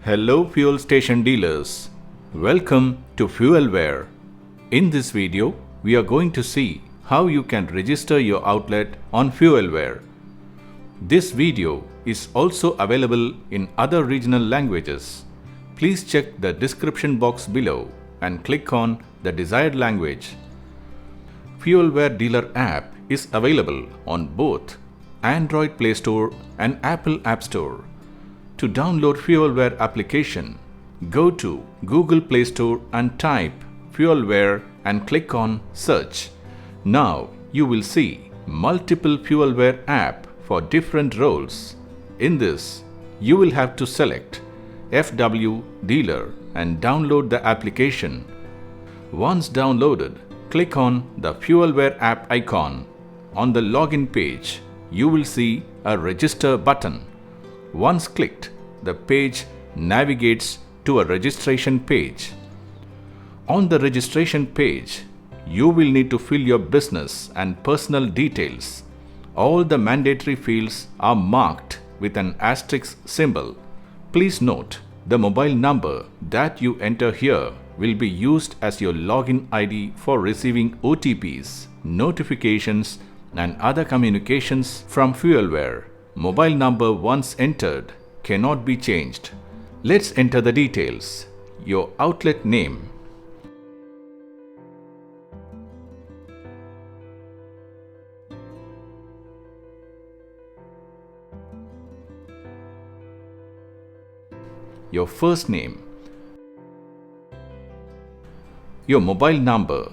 Hello fuel station dealers, welcome to Fuelware. In this video, we are going to see how you can register your outlet on Fuelware. This video is also available in other regional languages. Please check the description box below and click on the desired language. Fuelware Dealer app is available on both Android Play Store and Apple App Store. To download Fuelware application, go to Google Play Store and type Fuelware and click on Search. Now you will see multiple Fuelware app for different roles. In this, you will have to select FW Dealer and download the application. Once downloaded, click on the Fuelware app icon. On the login page, you will see a register button. Once clicked, the page navigates to a registration page. On the registration page, you will need to fill your business and personal details. All the mandatory fields are marked with an asterisk symbol. Please note, the mobile number that you enter here will be used as your login ID for receiving OTPs, notifications, and other communications from Fuelware. Mobile number once entered cannot be changed. Let's enter the details. Your outlet name, your first name, your mobile number,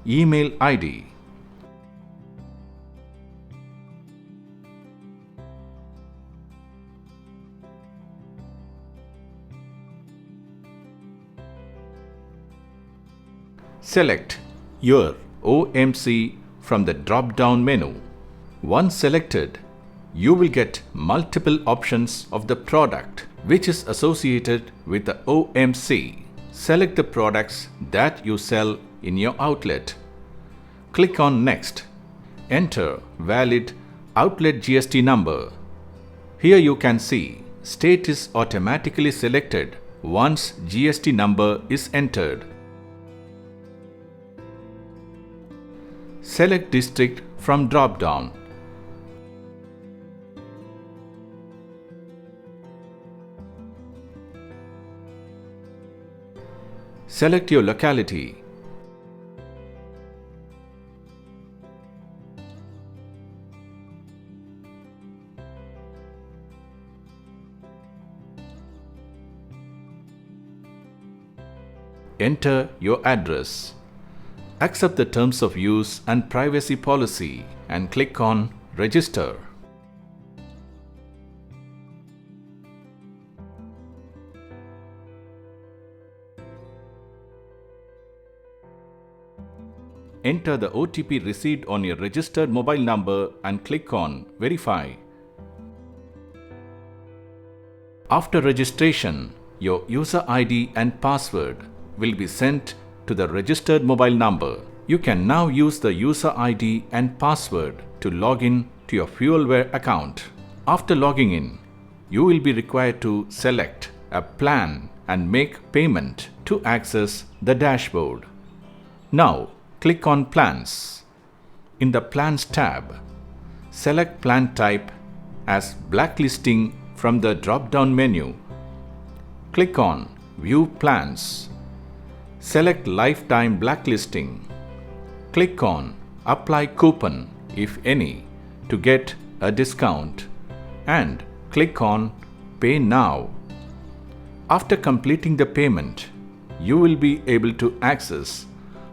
email ID, select your OMC from the drop-down menu. Once selected, you will get multiple options of the product which is associated with the OMC. Select the products that you sell in your outlet. Click on Next. Enter valid outlet GST number. Here you can see state is automatically selected once GST number is entered. Select district from drop-down. Select your locality. Enter your address. Accept the terms of use and privacy policy and click on Register. Enter the OTP received on your registered mobile number and click on Verify. After registration, your user ID and password will be sent to the registered mobile number. You can now use the user ID and password to log in to your Fuelware account. After logging in, you will be required to select a plan and make payment to access the dashboard. Now, click on Plans. In the Plans tab, select plan type as Blacklisting from the drop-down menu. Click on View Plans. Select Lifetime Blacklisting. Click on Apply Coupon, if any, to get a discount, and click on Pay Now. After completing the payment, you will be able to access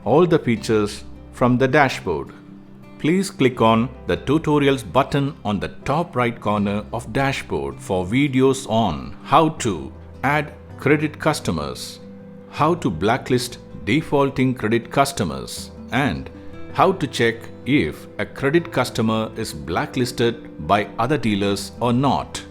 all the features from the dashboard. Please click on the Tutorials button on the top right corner of dashboard for videos on how to add credit customers, how to blacklist defaulting credit customers, and how to check if a credit customer is blacklisted by other dealers or not.